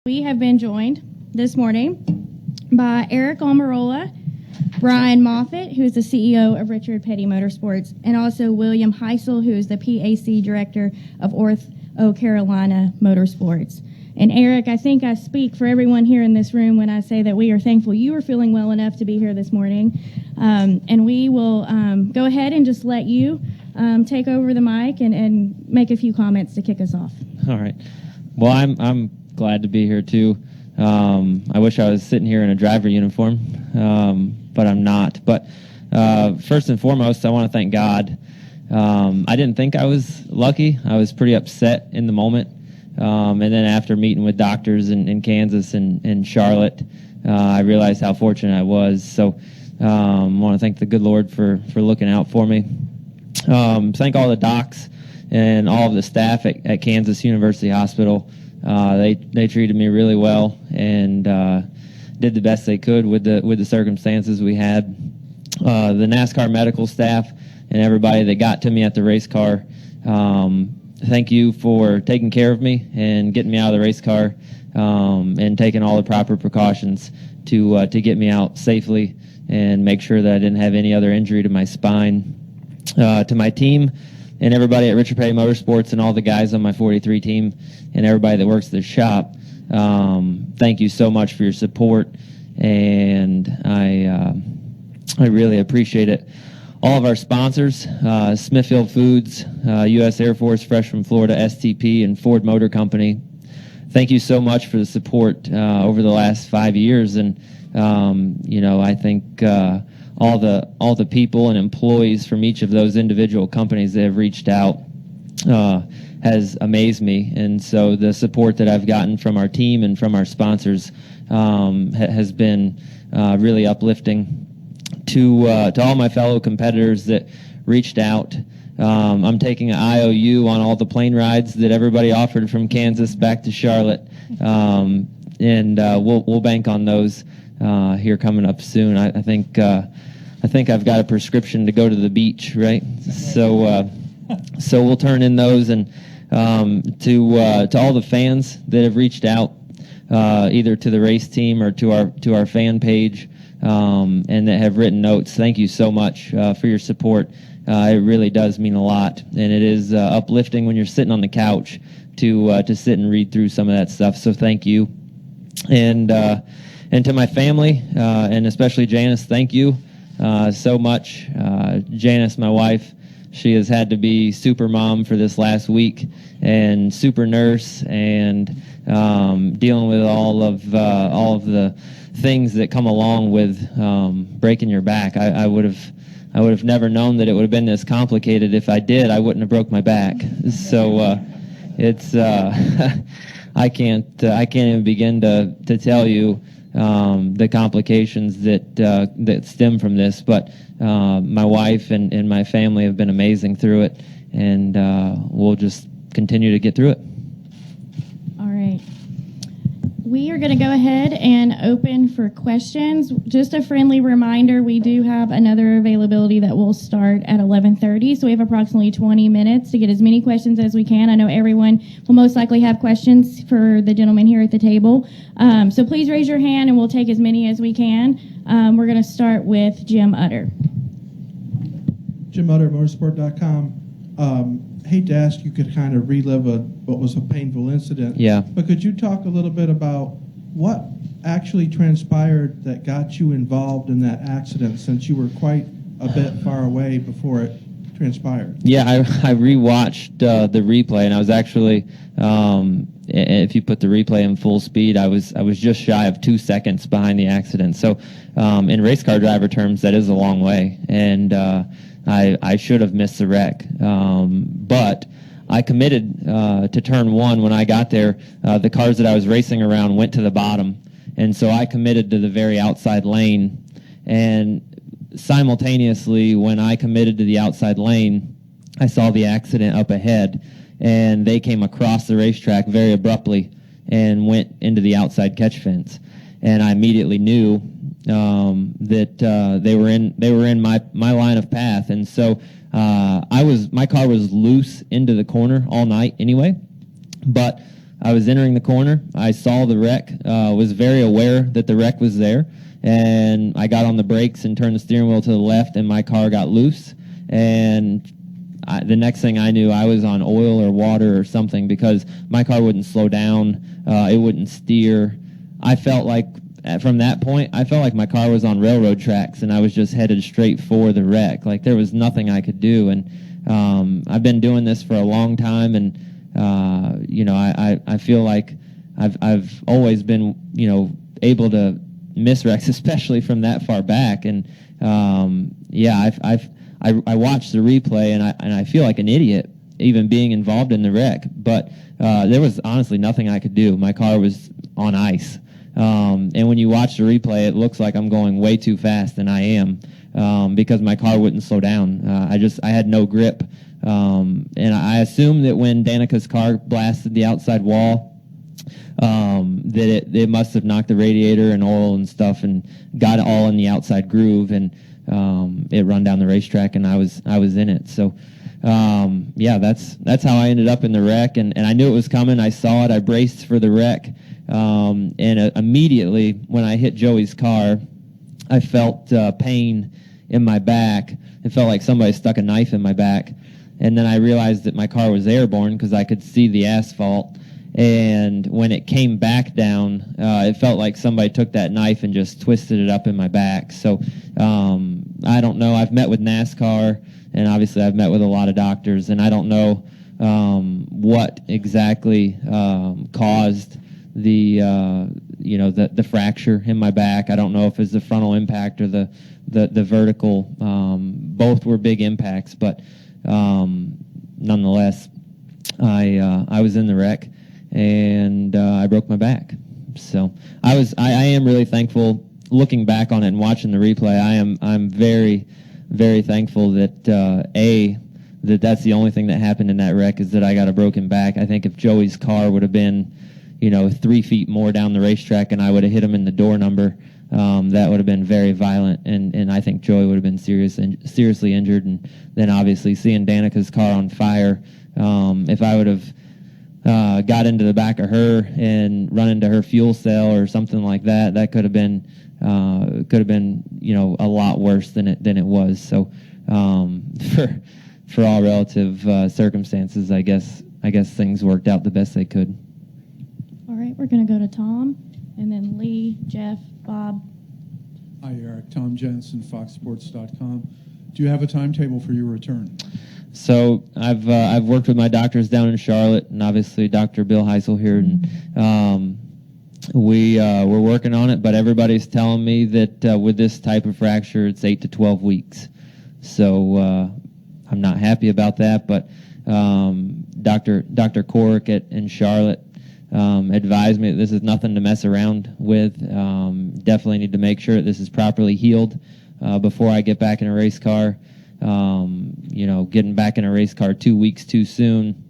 We have been joined this morning by Aric Almirola, Brian Moffitt, who is the CEO of Richard Petty Motorsports, and also William Heisel, who is the PAC Director of Carolina Motorsports. And Aric, I think I speak for everyone here in this room when I say that we are thankful you are feeling well enough to be here this morning. And we will go ahead and just let you take over the mic and make a few comments to kick us off. All right. Well, I'm glad to be here too. I wish I was sitting here in a driver uniform, but I'm not. But first and foremost, I want to thank God. I didn't think I was lucky. I was pretty upset in the moment. And then after meeting with doctors in Kansas and Charlotte, I realized how fortunate I was. So I want to thank the good Lord for looking out for me. Thank all the docs and all of the staff at Kansas University Hospital. They treated me really well and did the best they could with the circumstances we had. The NASCAR medical staff and everybody that got to me at the race car, thank you for taking care of me and getting me out of the race car and taking all the proper precautions to get me out safely and make sure that I didn't have any other injury to my spine. To my team and everybody at Richard Petty Motorsports and all the guys on my 43 team and everybody that works at the shop, thank you so much for your support, and I really appreciate it. All of our sponsors, Smithfield Foods, U.S. Air Force, Fresh from Florida, STP, and Ford Motor Company, thank you so much for the support over the last 5 years. And, I think all the people and employees from each of those individual companies that have reached out has amazed me. And so the support that I've gotten from our team and from our sponsors has been really uplifting. To all my fellow competitors that reached out, I'm taking an IOU on all the plane rides that everybody offered from Kansas back to Charlotte, and we'll bank on those here coming up soon. I think I've got a prescription to go to the beach, right? So we'll turn in those, and to all the fans that have reached out, either to the race team or to our fan page, and that have written notes. Thank you so much for your support. It really does mean a lot, and it is uplifting when you're sitting on the couch to sit and read through some of that stuff. So thank you, and to my family, and especially Janice, thank you so much. Janice, my wife, she has had to be super mom for this last week and super nurse and dealing with all of the things that come along with breaking your back. I would have never known that it would have been this complicated. If I did, I wouldn't have broke my back. So it's I can't even begin to tell you the complications that stem from this. But my wife and my family have been amazing through it, and we'll just continue to get through it. All right. We are going to go ahead and open for questions. Just a friendly reminder, we do have another availability that will start at 11:30, so we have approximately 20 minutes to get as many questions as we can. I know everyone will most likely have questions for the gentleman here at the table, so please raise your hand and we'll take as many as we can. We're going to start with Jim Utter. Jim Utter, motorsport.com. Hate to ask you could kind of relive what was a painful incident. Yeah. But could you talk a little bit about what actually transpired that got you involved in that accident, since you were quite a bit far away before it transpired? Yeah, I rewatched the replay, and I was actually, if you put the replay in full speed, I was just shy of 2 seconds behind the accident. So in race car driver terms, that is a long way, and I should have missed the wreck. But I committed to turn one when I got there. The cars that I was racing around went to the bottom, and so I committed to the very outside lane. And simultaneously, when I committed to the outside lane, I saw the accident up ahead, and they came across the racetrack very abruptly and went into the outside catch fence. And I immediately knew that they were in my line of path, and so my car was loose into the corner all night anyway. But I was entering the corner. I saw the wreck, was very aware that the wreck was there, and I got on the brakes and turned the steering wheel to the left, and my car got loose. And the next thing I knew, I was on oil or water or something, because my car wouldn't slow down. It wouldn't steer. I felt like, from that point, I felt like my car was on railroad tracks, and I was just headed straight for the wreck. Like, there was nothing I could do. And I've been doing this for a long time, and I feel like I've always been, able to miss wrecks, especially from that far back. And I watched the replay, and I feel like an idiot even being involved in the wreck. But there was honestly nothing I could do. My car was on ice. And when you watch the replay, it looks like I'm going way too fast, and I am, because my car wouldn't slow down. I had no grip. And I assume that when Danica's car blasted the outside wall, that it must have knocked the radiator and oil and stuff and got it all in the outside groove, and it run down the racetrack, and I was in it. So that's how I ended up in the wreck, and I knew it was coming. I saw it. I braced for the wreck, and immediately when I hit Joey's car, I felt pain in my back. It felt like somebody stuck a knife in my back. And then I realized that my car was airborne because I could see the asphalt. And when it came back down, it felt like somebody took that knife and just twisted it up in my back. So I don't know. I've met with NASCAR, and obviously I've met with a lot of doctors, and I don't know what exactly caused the fracture in my back. I don't know if it's the frontal impact or the vertical. Both were big impacts, but nonetheless, I was in the wreck, and I broke my back. So I am really thankful looking back on it and watching the replay. I'm very, very thankful that that's the only thing that happened in that wreck, is that I got a broken back. I think if Joey's car would have been 3 feet more down the racetrack and I would have hit him in the door number, that would have been very violent, and I think Joey would have been seriously injured. And then obviously seeing Danica's car on fire, if I would have got into the back of her and run into her fuel cell or something like that, that could have been a lot worse than it was. So for all relative circumstances, I guess things worked out the best they could. All right, we're going to go to Tom, and then Lee, Jeff, Bob. Hi, Aric. Tom Jensen, FoxSports.com. Do you have a timetable for your return? So I've worked with my doctors down in Charlotte, and obviously Dr. Bill Heisel here, and we're working on it. But everybody's telling me that with this type of fracture, it's 8 to 12 weeks. So I'm not happy about that. But Dr. Corrick in Charlotte advised me that this is nothing to mess around with. Definitely need to make sure that this is properly healed before I get back in a race car. Getting back in a race car 2 weeks too soon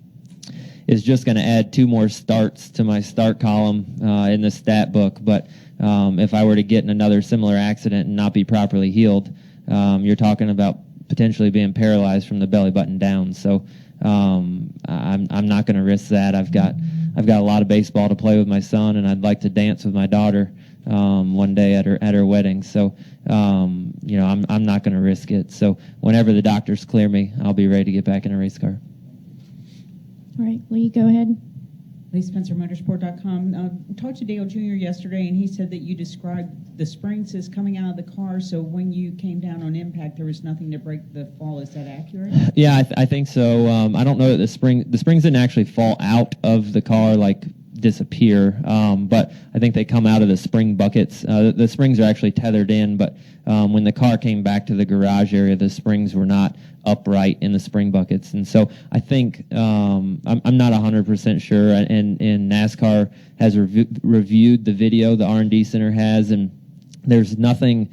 is just going to add 2 more starts to my start column in the stat book. But if I were to get in another similar accident and not be properly healed, you're talking about potentially being paralyzed from the belly button down. So I'm not going to risk that. I've got a lot of baseball to play with my son, and I'd like to dance with my daughter one day at her wedding. So I'm not going to risk it. So whenever the doctors clear me, I'll be ready to get back in a race car. All right, Lee, go ahead. Lee Spencer, Motorsport.com. Talked to Dale Jr. yesterday, and he said that you described the springs as coming out of the car, so when you came down on impact, there was nothing to break the fall. Is that accurate? Yeah, I think so. I don't know that the springs didn't actually fall out of the car, like disappear, but I think they come out of the spring buckets. The springs are actually tethered in, but when the car came back to the garage area, the springs were not upright in the spring buckets. And so I think I'm not 100% sure, and NASCAR has reviewed the video, the R&D Center has, and there's nothing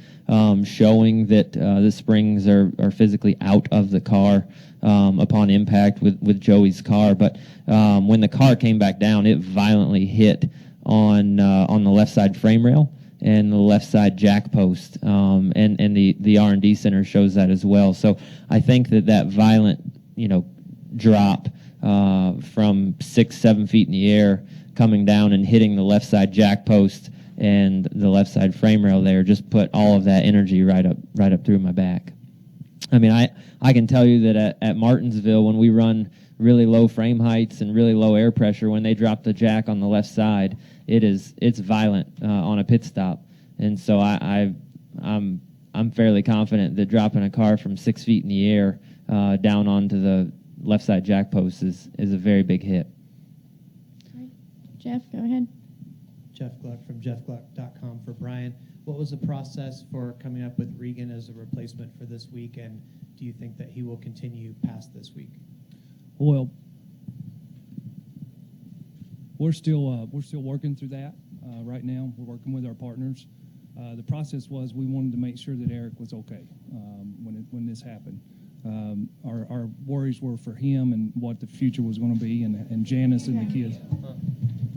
showing that the springs are physically out of the car upon impact with Joey's car. But when the car came back down, it violently hit on the left side frame rail and the left side jack post, and the R&D Center shows that as well. So I think that violent drop from 6-7 feet in the air, coming down and hitting the left side jack post and the left side frame rail there, just put all of that energy right up through my back. I mean, I can tell you that at Martinsville, when we run really low frame heights and really low air pressure, when they drop the jack on the left side, it's violent on a pit stop. And so I'm fairly confident that dropping a car from 6 feet in the air down onto the left side jack post is a very big hit. All right. Jeff, go ahead. Jeff Gluck from jeffgluck.com for Brian. What was the process for coming up with Regan as a replacement for this week, and do you think that he will continue past this week? Well, we're still working through that right now. We're working with our partners. The process was we wanted to make sure that Aric was okay when this happened. Our worries were for him and what the future was going to be, and Janice and the kids.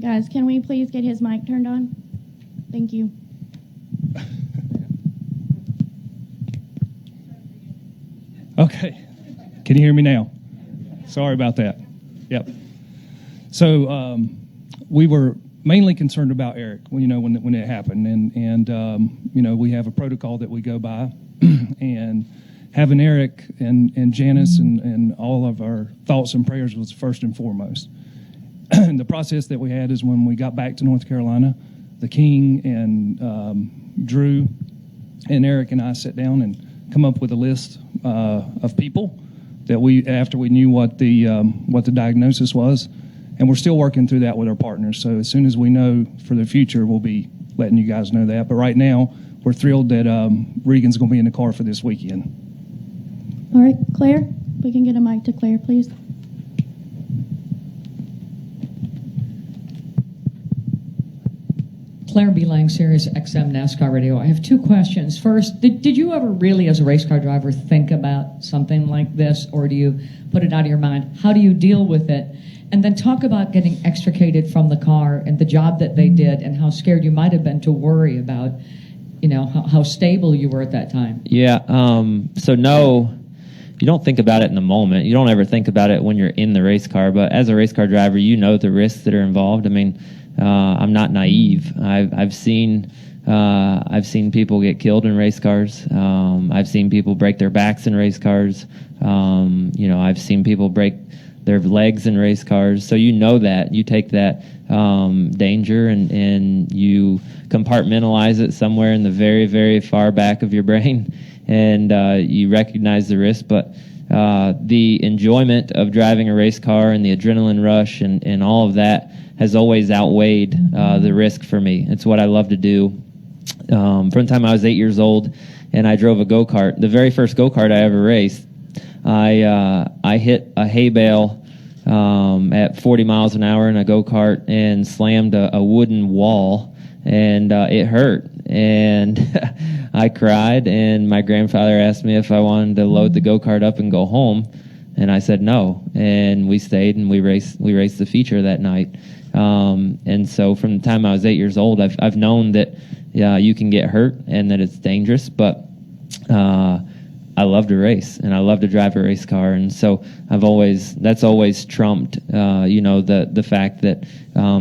Guys, can we please get his mic turned on? Thank you. Okay. Can you hear me now? Sorry about that. Yep. So we were mainly concerned about Aric, when it happened, and we have a protocol that we go by, and having Aric and Janice and all of our thoughts and prayers was first and foremost. And the process that we had is when we got back to North Carolina, the King and Drew and Aric and I sat down and come up with a list of people that after we knew what the diagnosis was, and we're still working through that with our partners. So as soon as we know for the future, we'll be letting you guys know that. But right now, we're thrilled that Regan's going to be in the car for this weekend. All right, Claire, we can get a mic to Claire, please. Claire B. Lang, Sirius XM NASCAR Radio. I have two questions. First, did you ever really, as a race car driver, think about something like this, or do you put it out of your mind? How do you deal with it? And then talk about getting extricated from the car and the job that they did and how scared you might have been to worry about, how stable you were at that time. Yeah, so no, you don't think about it in the moment. You don't ever think about it when you're in the race car, but as a race car driver, you know the risks that are involved. I mean, I'm not naive. I've seen people get killed in race cars. I've seen people break their backs in race cars. I've seen people break their legs in race cars. So you know that. You take that danger and you compartmentalize it somewhere in the very, very far back of your brain, and you recognize the risk. But the enjoyment of driving a race car and the adrenaline rush and all of that has always outweighed the risk for me. It's what I love to do. From the time I was 8 years old, and I drove a go-kart. The very first go-kart I ever raced, I hit a hay bale at 40 miles an hour in a go-kart and slammed a wooden wall, and it hurt. And I cried, and my grandfather asked me if I wanted to load the go-kart up and go home, and I said no. And we stayed, and we raced the feature that night. And so from the time I was 8 years old, I've known that you can get hurt and that it's dangerous, but I love to race and I love to drive a race car, and so that's always trumped the fact that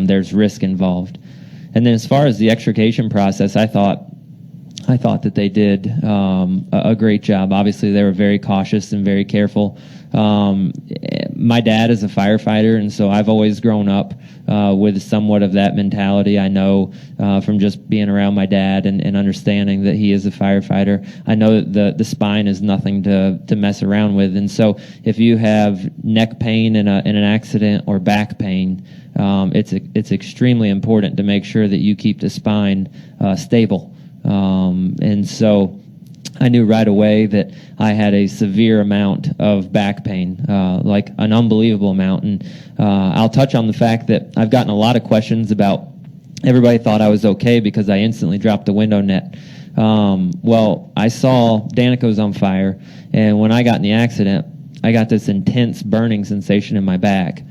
there's risk involved. And then as far as the extrication process, I thought that they did a great job. Obviously, they were very cautious and very careful. My dad is a firefighter, and so I've always grown up with somewhat of that mentality. I know from just being around my dad and understanding that he is a firefighter. I know that the spine is nothing to mess around with, and so if you have neck pain in an accident or back pain, it's extremely important to make sure that you keep the spine stable. And so I knew right away that I had a severe amount of back pain, like an unbelievable amount. And I'll touch on the fact that I've gotten a lot of questions about everybody thought I was okay because I instantly dropped the window net. Well, I saw Danico's on fire, and when I got in the accident, I got this intense burning sensation in my back,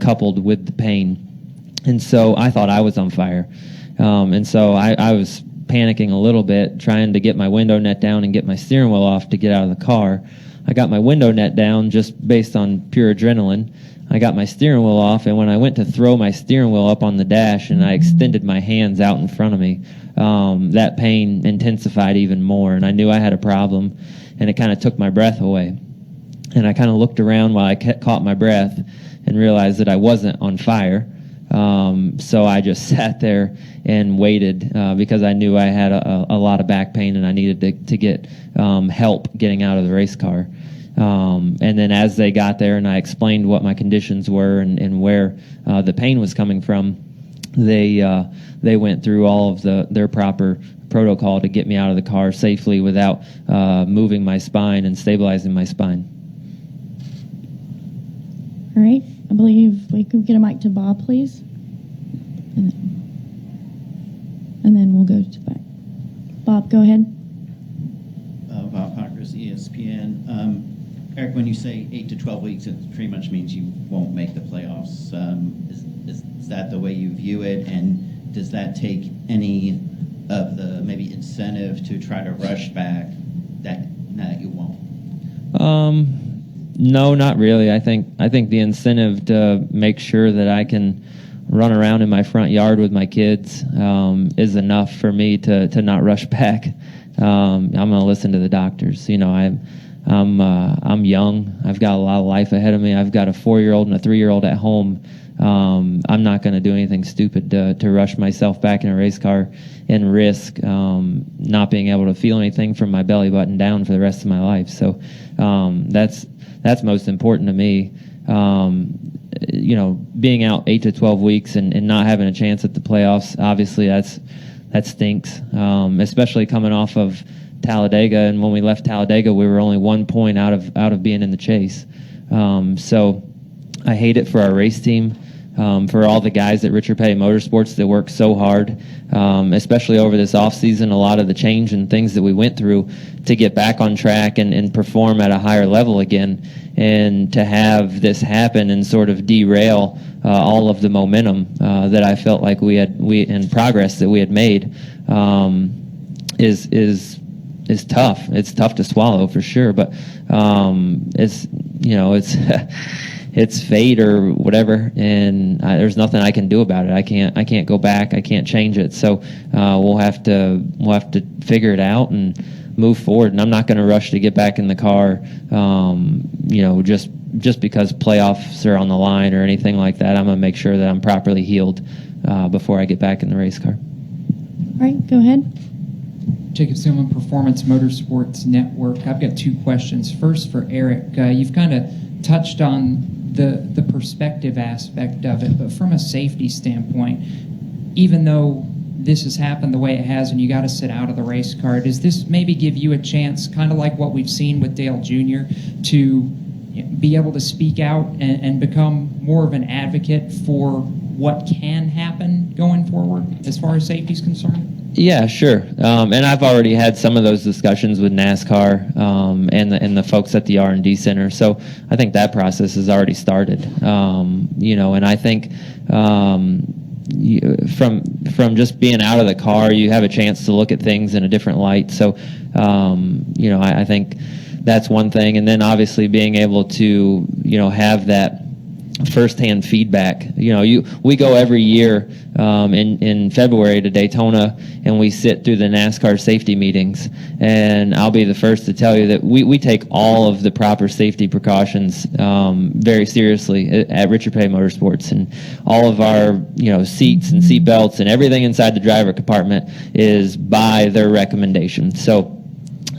coupled with the pain. And so I thought I was on fire. And so I was panicking a little bit, trying to get my window net down and get my steering wheel off to get out of the car. I got my window net down just based on pure adrenaline. I got my steering wheel off, and when I went to throw my steering wheel up on the dash and I extended my hands out in front of me, that pain intensified even more, and I knew I had a problem, and it kind of took my breath away. And I kind of looked around while I caught my breath and realized that I wasn't on fire. So I just sat there and waited because I knew I had a lot of back pain and I needed to get help getting out of the race car. And then as they got there and I explained what my conditions were and where the pain was coming from, they went through all of their proper protocol to get me out of the car safely without moving my spine and stabilizing my spine. All right. I believe we could get a mic to Bob, please. And then we'll go to the back. Bob, go ahead. Bob Hawkers, ESPN. Aric, when you say 8 to 12 weeks, it pretty much means you won't make the playoffs. Is that the way you view it? And does that take any of the maybe incentive to try to rush back that you won't? No, not really. I think the incentive to make sure that I can run around in my front yard with my kids is enough for me to not rush back. I'm going to listen to the doctors. You know, I'm young. I've got a lot of life ahead of me. I've got a 4-year-old and a 3-year-old at home. I'm not going to do anything stupid to rush myself back in a race car and risk not being able to feel anything from my belly button down for the rest of my life. So that's most important to me. You know, being out 8 to 12 weeks and not having a chance at the playoffs, obviously that stinks, especially coming off of Talladega. And when we left Talladega, we were only 1 point out of being in the chase. So I hate it for our race team, for all the guys at Richard Petty Motorsports that work so hard, especially over this off season. A lot of the change and things that we went through to get back on track and perform at a higher level again, and to have this happen and sort of derail all of the momentum that I felt like we and progress that we had made is tough. It's tough to swallow for sure, but it's it's fate or whatever, and there's nothing I can do about it. I can't go back. I can't change it. So we'll have to figure it out and move forward. And I'm not going to rush to get back in the car, just because playoffs are on the line or anything like that. I'm going to make sure that I'm properly healed before I get back in the race car. All right, go ahead. Jacob Seelman, Performance Motorsports Network. I've got 2 questions. First for Aric. You've kind of touched on the perspective aspect of it, but from a safety standpoint, even though this has happened the way it has and you got to sit out of the race car, does this maybe give you a chance, kind of like what we've seen with Dale Jr., to be able to speak out and become more of an advocate for what can happen going forward as far as safety is concerned? Yeah, sure. And I've already had some of those discussions with NASCAR and the folks at the R&D Center. So I think that process has already started. And I think from just being out of the car, you have a chance to look at things in a different light. So, I think that's one thing. And then obviously being able to, have that firsthand feedback. We go every year in February to Daytona, and we sit through the NASCAR safety meetings. And I'll be the first to tell you that we take all of the proper safety precautions very seriously at Richard Petty Motorsports, and all of our seats and seat belts and everything inside the driver compartment is by their recommendation. So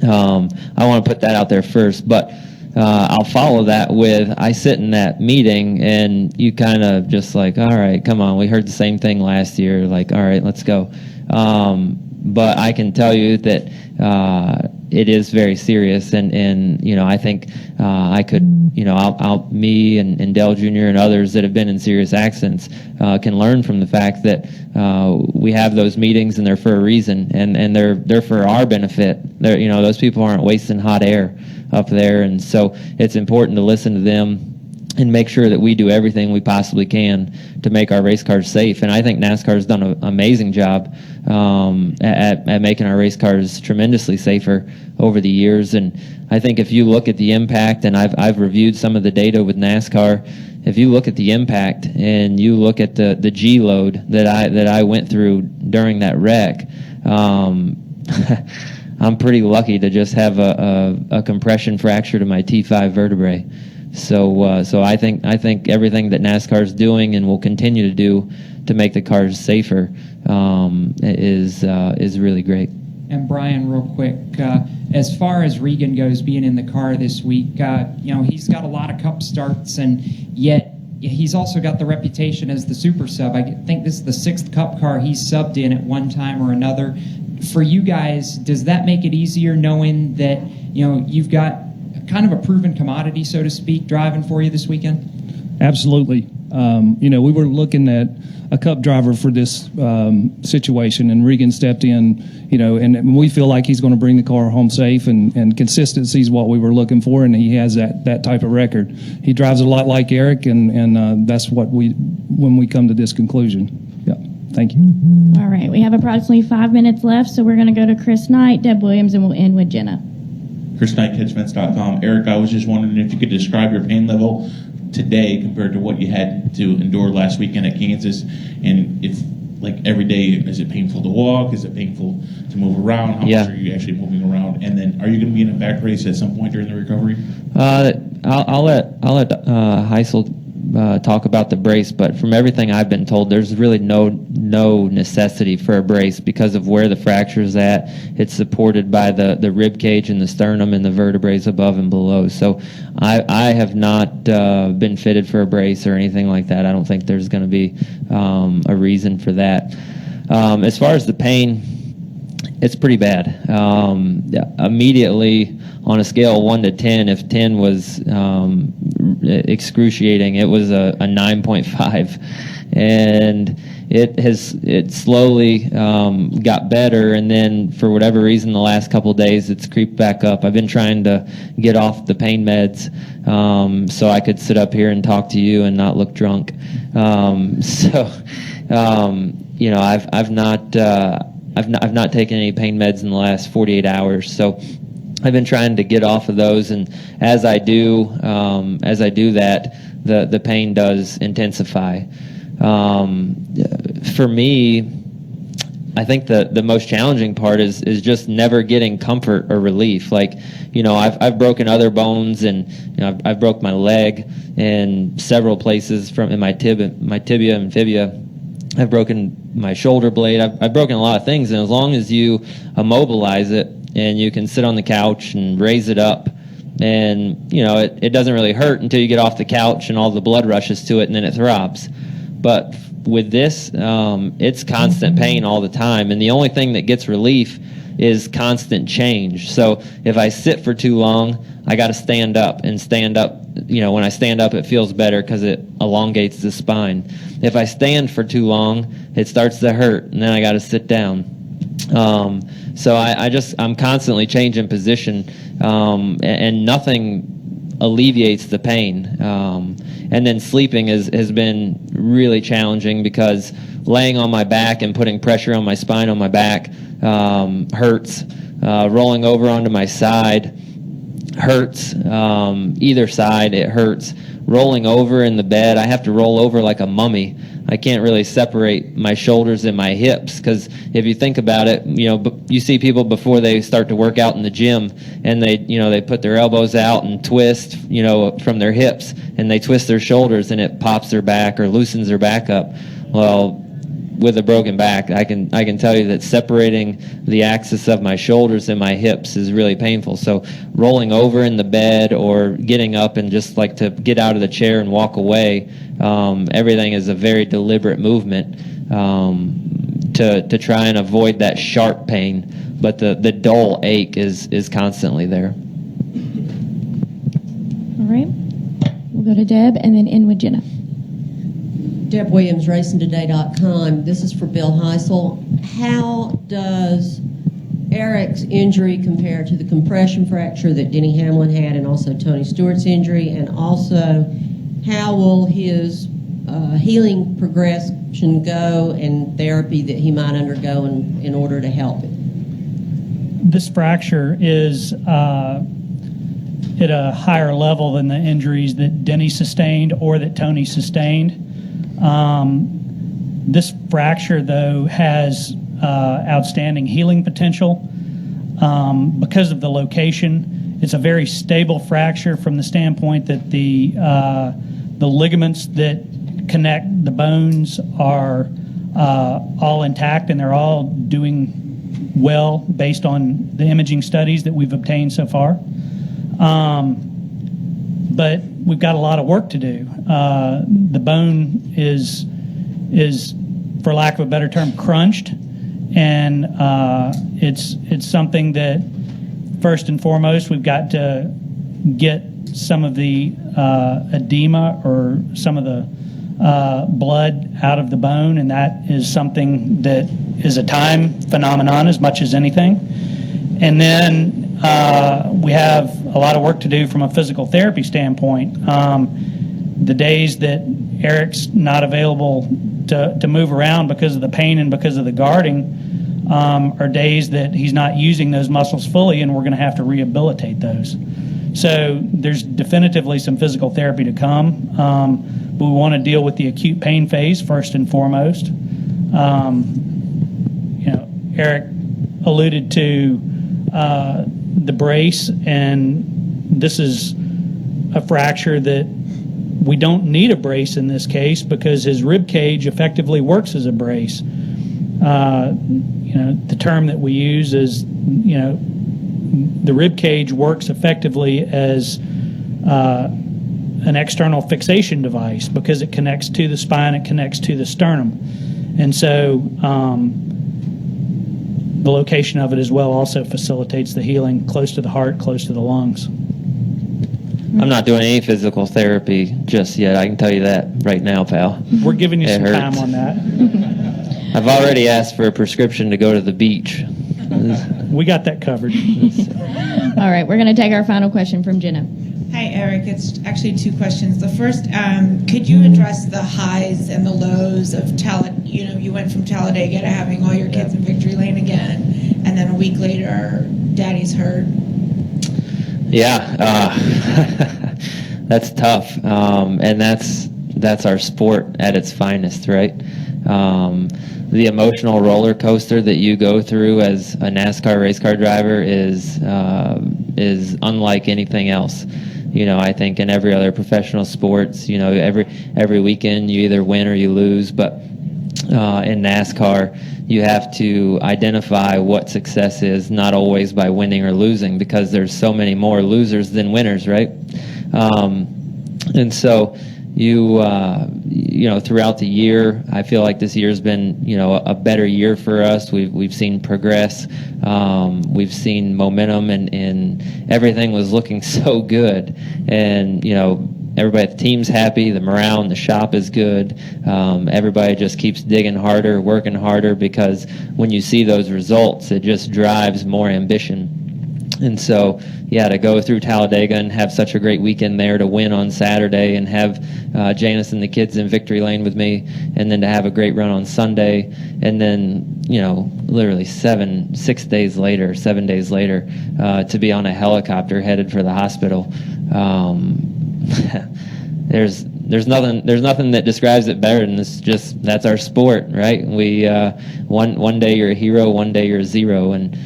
I want to put that out there first, but I'll follow that with, I sit in that meeting and you kind of just like, all right, come on, we heard the same thing last year, like, all right, let's go. But I can tell you that it is very serious, and I think I could, me and Dale Jr. and others that have been in serious accidents can learn from the fact that we have those meetings and they're for a reason, and they're for our benefit. Those people aren't wasting hot air up there, and so it's important to listen to them and make sure that we do everything we possibly can to make our race cars safe. And I think NASCAR has done an amazing job at making our race cars tremendously safer over the years. And I think if you look at the impact, and I've reviewed some of the data with NASCAR, if you look at the impact and you look at the G load that I went through during that wreck, I'm pretty lucky to just have a compression fracture to my T5 vertebrae. So I think everything that NASCAR is doing and will continue to do to make the cars safer is really great. And Brian, real quick, as far as Regan goes, being in the car this week, he's got a lot of Cup starts, and yet he's also got the reputation as the super sub. I think this is the 6th Cup car he's subbed in at one time or another. For you guys, does that make it easier knowing that you've got kind of a proven commodity, so to speak, driving for you this weekend? Absolutely. We were looking at a Cup driver for this situation, and Regan stepped in, and we feel like he's going to bring the car home safe, and consistency is what we were looking for, and he has that type of record. He drives a lot like Aric, and that's what when we come to this conclusion. Yeah. Thank you. All right, we have approximately 5 minutes left, so we're going to go to Chris Knight, Deb Williams, and we'll end with Jenna. Chris Knight, catchfence.com. Aric, I was just wondering if you could describe your pain level today compared to what you had to endure last weekend at Kansas, and if, like, every day, is it painful to walk? Is it painful to move around? How much are you actually moving around? And then, are you going to be in a back race at some point during the recovery? I'll let Heisel talk about the brace, but from everything I've been told, there's really no necessity for a brace because of where the fracture is at. It's supported by the rib cage and the sternum and the vertebrae above and below. So I have not been fitted for a brace or anything like that. I don't think there's going to be a reason for that. As far as the pain, it's pretty bad. Immediately, on a scale of 1 to 10, if 10 was excruciating, it was a 9.5, and it slowly got better, and then for whatever reason, the last couple of days, it's creeped back up. I've been trying to get off the pain meds so I could sit up here and talk to you and not look drunk. I've not taken any pain meds in the last 48 hours, so I've been trying to get off of those, and as I do that, the pain does intensify. For me, I think the most challenging part is just never getting comfort or relief. Like, I've broken other bones, and I've broke my leg in several places in my tibia and fibia. I've broken my shoulder blade. I've broken a lot of things, and as long as you immobilize it and you can sit on the couch and raise it up, and it doesn't really hurt until you get off the couch and all the blood rushes to it, and then it throbs. But with this, it's constant pain all the time, and the only thing that gets relief is constant change. So if I sit for too long, I got to stand up, and stand up. When I stand up, it feels better because it elongates the spine. If I stand for too long, it starts to hurt, and then I got to sit down. So I'm constantly changing position, and nothing alleviates the pain. And then sleeping has been really challenging because laying on my back and putting pressure on my spine on my back hurts. Rolling over onto my side hurts. Either side, it hurts. Rolling over in the bed, I have to roll over like a mummy. I can't really separate my shoulders and my hips because if you think about it, you see people before they start to work out in the gym, and they put their elbows out and twist, from their hips, and they twist their shoulders, and it pops their back or loosens their back up. Well, with a broken back, I can tell you that separating the axis of my shoulders and my hips is really painful. So rolling over in the bed or getting up and just like to get out of the chair and walk away, everything is a very deliberate movement to try and avoid that sharp pain. But the dull ache is constantly there. All right, we'll go to Deb and then end with Jenna. Deb Williams, RacingToday.com. This is for Bill Heisel. How does Aric's injury compare to the compression fracture that Denny Hamlin had, and also Tony Stewart's injury? And also, how will his healing progression go and therapy that he might undergo in order to help it? This fracture is at a higher level than the injuries that Denny sustained or that Tony sustained. This fracture, though, has outstanding healing potential because of the location. It's a very stable fracture from the standpoint that the ligaments that connect the bones are all intact, and they're all doing well based on the imaging studies that we've obtained so far. But we've got a lot of work to do. The bone is, for lack of a better term, crunched, and it's something that first and foremost we've got to get some of the edema or some of the blood out of the bone, and that is something that is a time phenomenon as much as anything. And then we have a lot of work to do from a physical therapy standpoint. The days that Aric's not available to move around because of the pain and because of the guarding are days that he's not using those muscles fully, and we're going to have to rehabilitate those. So there's definitively some physical therapy to come, but we want to deal with the acute pain phase first and foremost. Aric alluded to the brace, and this is a fracture that we don't need a brace in this case because his rib cage effectively works as a brace. The term that we use is, the rib cage works effectively as an external fixation device because it connects to the spine, it connects to the sternum. And so the location of it as well also facilitates the healing close to the heart, close to the lungs. I'm not doing any physical therapy just yet. I can tell you that right now, pal. We're giving you It some hurts. time on that. I've already asked for a prescription to go to the beach. We got that covered. All right, we're going to take our final question from Jenna. Hi, Aric. It's actually two questions. The first, could you address the highs and the lows of you went from Talladega to having all your kids in Victory Lane again, and then a week later, Daddy's hurt. Yeah, that's tough, and that's our sport at its finest, right? The emotional roller coaster that you go through as a NASCAR race car driver is unlike anything else. I think in every other professional sports, every weekend you either win or you lose, but in NASCAR, you have to identify what success is, not always by winning or losing, because there's so many more losers than winners, right? And so throughout the year, I feel like this year's been, a better year for us. We've seen progress. We've seen momentum, and everything was looking so good. And, everybody at the team's happy. The morale in the shop is good. Everybody just keeps digging harder, working harder, because when you see those results, it just drives more ambition. And so, to go through Talladega and have such a great weekend there, to win on Saturday and have Janice and the kids in Victory Lane with me, and then to have a great run on Sunday, and then, literally 7 days later, to be on a helicopter headed for the hospital. There's nothing that describes it better than this. That's our sport, right? We one day you're a hero, one day you're a zero, and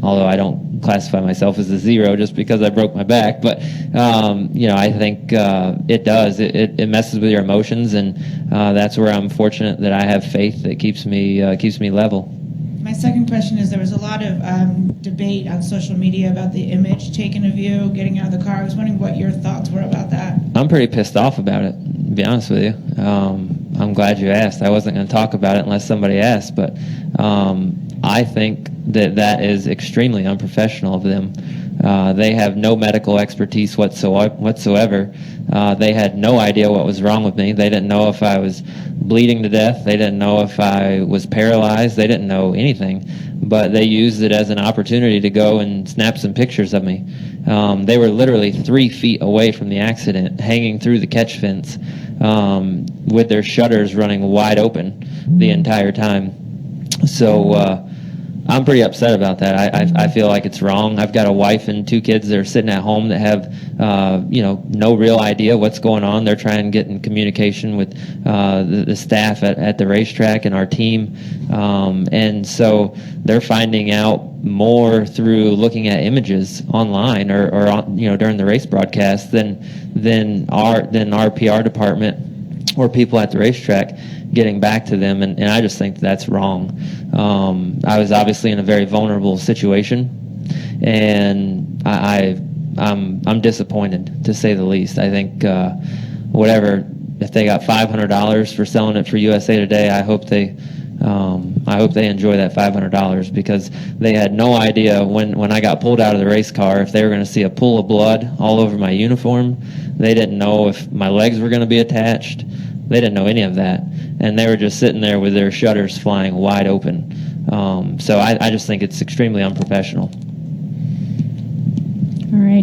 although I don't classify myself as a zero just because I broke my back, but I think it does. It messes with your emotions, and that's where I'm fortunate that I have faith that keeps me level. My second question is, there was a lot of debate on social media about the image taken of you getting out of the car. I was wondering what your thoughts were about that. I'm pretty pissed off about it, to be honest with you. I'm glad you asked. I wasn't going to talk about it unless somebody asked, but I think that is extremely unprofessional of them. They have no medical expertise whatsoever. They had no idea what was wrong with me. They didn't know if I was bleeding to death. They didn't know if I was paralyzed. They didn't know anything. But they used it as an opportunity to go and snap some pictures of me. They were literally 3 feet away from the accident, hanging through the catch fence with their shutters running wide open the entire time. So I'm pretty upset about that. I feel like it's wrong. I've got a wife and 2 kids that are sitting at home that have, no real idea what's going on. They're trying to get in communication with the staff at the racetrack and our team. And so they're finding out more through looking at images online or during the race broadcast than our PR department or people at the racetrack getting back to them, and I just think that's wrong. I was obviously in a very vulnerable situation, and I'm disappointed, to say the least. I think if they got $500 for selling it for USA Today, I hope they enjoy that $500, because they had no idea when I got pulled out of the race car if they were going to see a pool of blood all over my uniform. They didn't know if my legs were going to be attached. They didn't know any of that, and they were just sitting there with their shutters flying wide open. So I just think it's extremely unprofessional. All right.